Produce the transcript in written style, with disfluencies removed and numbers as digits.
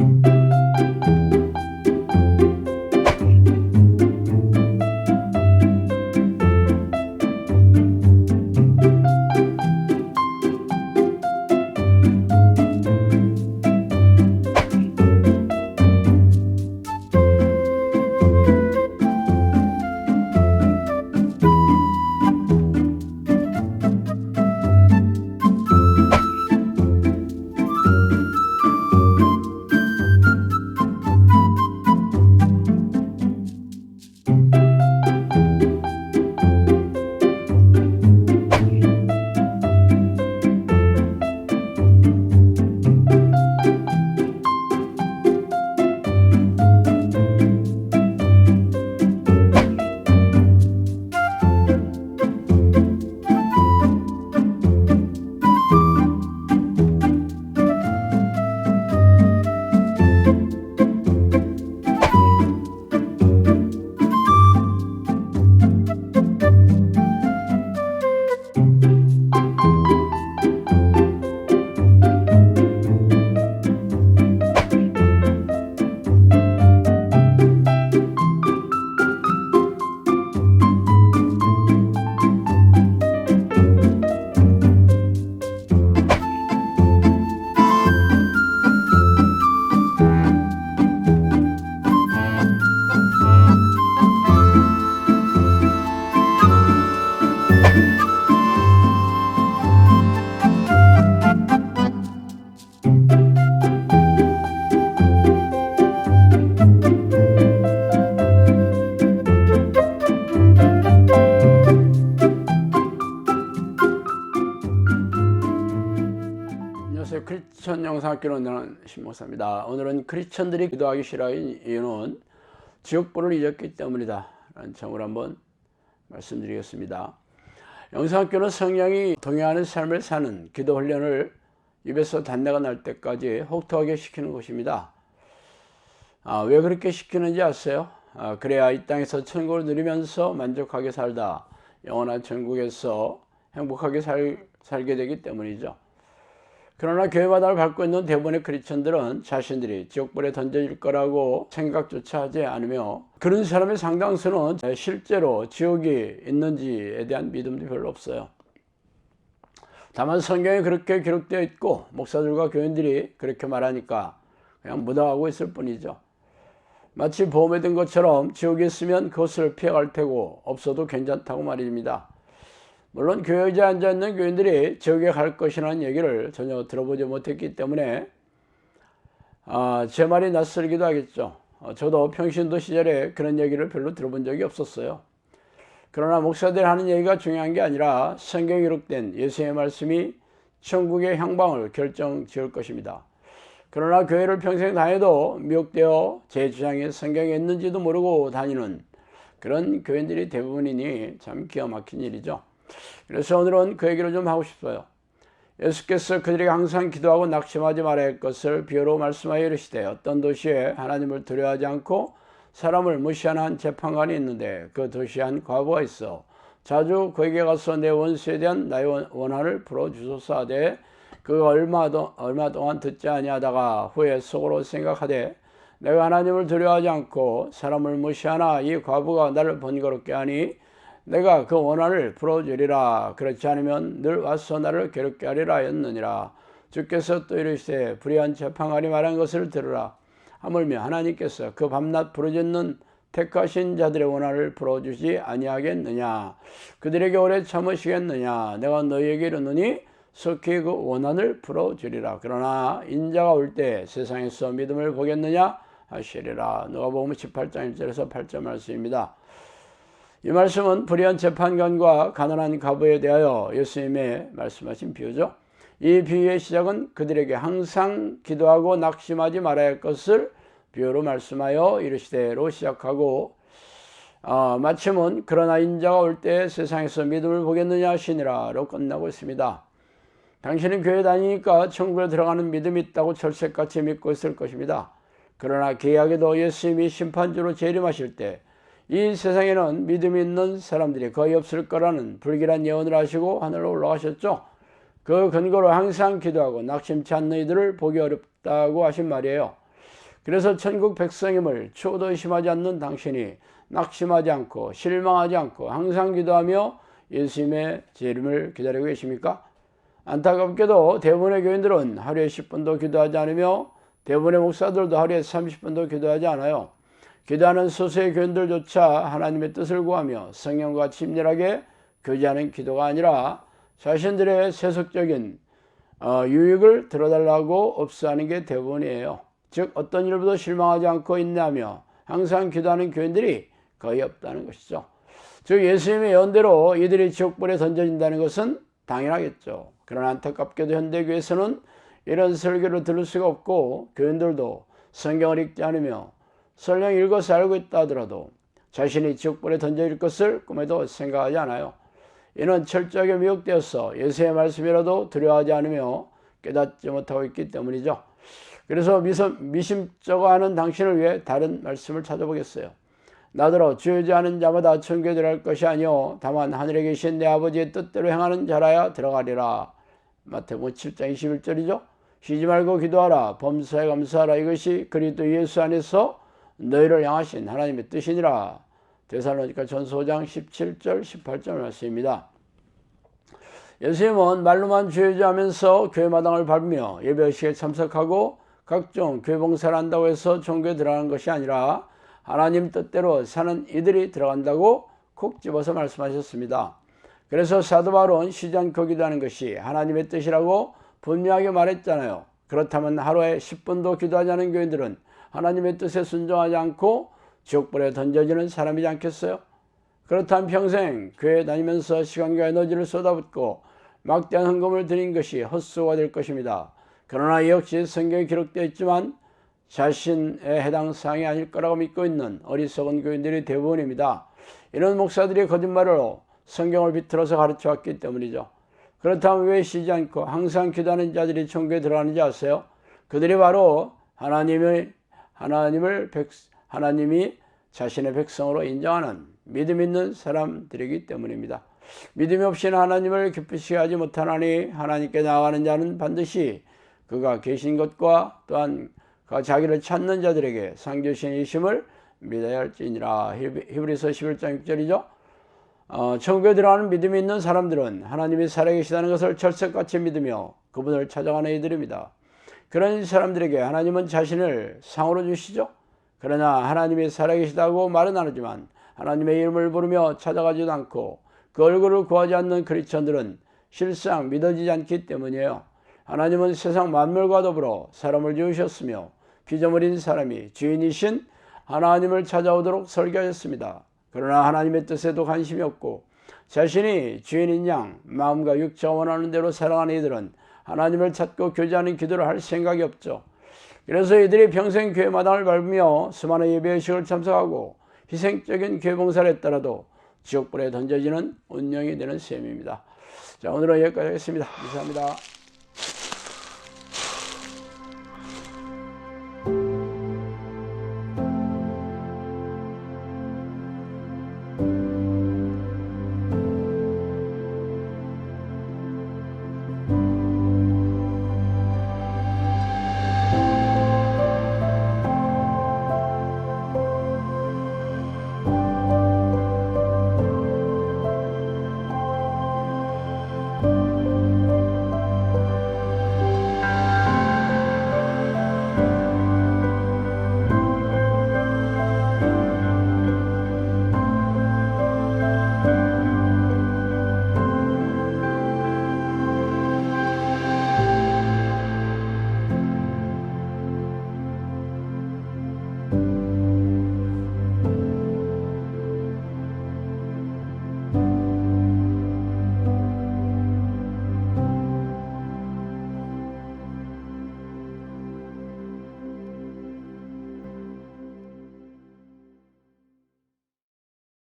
안녕하세요. 크리스천 영상학교로 나는 신목사입니다. 오늘은 크리스천들이 기도하기 싫어하는 이유는 지옥불을 잊었기 때문이다 라는 점을 한번 말씀드리겠습니다. 영상학교는 성령이 동행하는 삶을 사는 기도 훈련을 입에서 단내가 날 때까지 혹독하게 시키는 곳입니다. 왜 그렇게 시키는지 아세요? 그래야 이 땅에서 천국을 누리면서 만족하게 살다 영원한 천국에서 행복하게 살게 되기 때문이죠. 그러나 교회 바닥을 밟고 있는 대부분의 크리스천들은 자신들이 지옥불에 던져질 거라고 생각조차 하지 않으며, 그런 사람의 상당수는 실제로 지옥이 있는지에 대한 믿음도 별로 없어요. 다만 성경에 그렇게 기록되어 있고 목사들과 교인들이 그렇게 말하니까 그냥 묻어가고 있을 뿐이죠. 마치 보험에 든 것처럼 지옥이 있으면 그것을 피해갈 테고 없어도 괜찮다고 말입니다. 물론 교회 의자에 앉아있는 교인들이 지옥에 갈 것이라는 얘기를 전혀 들어보지 못했기 때문에 제 말이 낯설기도 하겠죠. 저도 평신도 시절에 그런 얘기를 별로 들어본 적이 없었어요. 그러나 목사들이 하는 얘기가 중요한 게 아니라 성경에 기록된 예수의 말씀이 천국의 향방을 결정지을 것입니다. 그러나 교회를 평생 다녀도 미혹되어 제 주장이 성경에 있는지도 모르고 다니는 그런 교인들이 대부분이니 참 기가 막힌 일이죠. 그래서 오늘은 그 얘기를 좀 하고 싶어요. 예수께서 그들에게 항상 기도하고 낙심하지 말아야 할 것을 비유로 말씀하여 이르시되, 어떤 도시에 하나님을 두려워하지 않고 사람을 무시하는 한 재판관이 있는데 그 도시에 한 과부가 있어 자주 그에게 가서 내 원수에 대한 나의 원한을 풀어주소서 하되, 그가 얼마 동안 듣지 아니하다가 후에 속으로 생각하되, 내가 하나님을 두려워하지 않고 사람을 무시하나 이 과부가 나를 번거롭게 하니 내가 그 원한을 풀어주리라. 그렇지 않으면 늘 와서 나를 괴롭게 하리라 하였느니라. 주께서 또 이르시되, 불의한 재판관이 말한 것을 들으라. 하물며 하나님께서 그 밤낮 부르짖는 택하신 자들의 원한을 풀어주지 아니하겠느냐. 그들에게 오래 참으시겠느냐. 내가 너희에게 이르노니 속히 그 원한을 풀어주리라. 그러나 인자가 올 때 세상에서 믿음을 보겠느냐 하시리라. 누가복음 18장 1절에서 8절 말씀입니다. 이 말씀은 불의한 재판관과 가난한 과부에 대하여 예수님의 말씀하신 비유죠. 이 비유의 시작은 그들에게 항상 기도하고 낙심하지 말아야 할 것을 비유로 말씀하여 이르시되로 시작하고, 마침은 그러나 인자가 올 때 세상에서 믿음을 보겠느냐 하시니라로 끝나고 있습니다. 당신은 교회 다니니까 천국에 들어가는 믿음이 있다고 철새같이 믿고 있을 것입니다. 그러나 기이하게도 예수님이 심판주로 재림하실 때 이 세상에는 믿음이 있는 사람들이 거의 없을 거라는 불길한 예언을 하시고 하늘로 올라가셨죠. 그 근거로 항상 기도하고 낙심치 않는 이들을 보기 어렵다고 하신 말이에요. 그래서 천국 백성임을 추호도 의심하지 않는 당신이 낙심하지 않고 실망하지 않고 항상 기도하며 예수님의 재림을 기다리고 계십니까? 안타깝게도 대부분의 교인들은 하루에 10분도 기도하지 않으며 대부분의 목사들도 하루에 30분도 기도하지 않아요. 기도하는 소수의 교인들조차 하나님의 뜻을 구하며 성령과 친밀하게 교제하는 기도가 아니라 자신들의 세속적인 유익을 들어달라고 업수하는 게 대부분이에요. 즉 어떤 일보다 실망하지 않고 인내하며 항상 기도하는 교인들이 거의 없다는 것이죠. 즉 예수님의 예언대로 이들이 지옥불에 던져진다는 것은 당연하겠죠. 그러나 안타깝게도 현대교회에서는 이런 설교를 들을 수가 없고 교인들도 성경을 읽지 않으며 설령 읽어서 알고 있다 하더라도 자신이 지옥불에 던져질 것을 꿈에도 생각하지 않아요. 이는 철저하게 미혹되어서 예수의 말씀이라도 두려워하지 않으며 깨닫지 못하고 있기 때문이죠. 그래서 미심쩍어하는 당신을 위해 다른 말씀을 찾아보겠어요. 나더러 주의하는 자마다 천국에 들어갈 것이 아니요 다만 하늘에 계신 내 아버지의 뜻대로 행하는 자라야 들어가리라. 마태복음 7장 21절이죠. 쉬지 말고 기도하라. 범사에 감사하라. 이것이 그리스도 예수 안에서 너희를 향하신 하나님의 뜻이니라. 데살로니가 전서 5장 17절 18절 말씀입니다. 예수님은 말로만 주의하면서 교회 마당을 밟으며 예배의식에 참석하고 각종 교회 봉사를 한다고 해서 종교에 들어가는 것이 아니라 하나님 뜻대로 사는 이들이 들어간다고 콕 집어서 말씀하셨습니다. 그래서 사도 바울은 쉬지 않고 기도하는 것이 하나님의 뜻이라고 분명하게 말했잖아요. 그렇다면 하루에 10분도 기도하지 않은 교인들은 하나님의 뜻에 순종하지 않고 지옥불에 던져지는 사람이지 않겠어요? 그렇다면 평생 교회에 다니면서 시간과 에너지를 쏟아붓고 막대한 헌금을 드린 것이 헛수고가 될 것입니다. 그러나 이 역시 성경에 기록되어 있지만 자신의 해당 사항이 아닐 거라고 믿고 있는 어리석은 교인들이 대부분입니다. 이런 목사들이 거짓말로 성경을 비틀어서 가르쳐왔기 때문이죠. 그렇다면 왜 쉬지 않고 항상 기도하는 자들이 천국에 들어가는지 아세요? 그들이 바로 하나님이 자신의 백성으로 인정하는 믿음 있는 사람들이기 때문입니다. 믿음이 없이는 하나님을 기쁘시게 하지 못하나니 하나님께 나아가는 자는 반드시 그가 계신 것과 또한 그가 자기를 찾는 자들에게 상 주시심을 믿어야 할지니라. 히브리서 11장 6절이죠. 천국에 들어가는 믿음이 있는 사람들은 하나님이 살아계시다는 것을 철석같이 믿으며 그분을 찾아가는 이들입니다. 그런 사람들에게 하나님은 자신을 상으로 주시죠. 그러나 하나님이 살아계시다고 말은 안 하지만 하나님의 이름을 부르며 찾아가지도 않고 그 얼굴을 구하지 않는 크리스천들은 실상 믿어지지 않기 때문이에요. 하나님은 세상 만물과 더불어 사람을 지으셨으며 피조물인 사람이 주인이신 하나님을 찾아오도록 설계하셨습니다. 그러나 하나님의 뜻에도 관심이 없고 자신이 주인인 양 마음과 육체가 원하는 대로 살아가는 이들은 하나님을 찾고 교제하는 기도를 할 생각이 없죠. 그래서 이들이 평생 교회 마당을 밟으며 수많은 예배의식을 참석하고 희생적인 교회 봉사를 했더라도 지옥불에 던져지는 운명이 되는 셈입니다. 자, 오늘은 여기까지 하겠습니다. 감사합니다.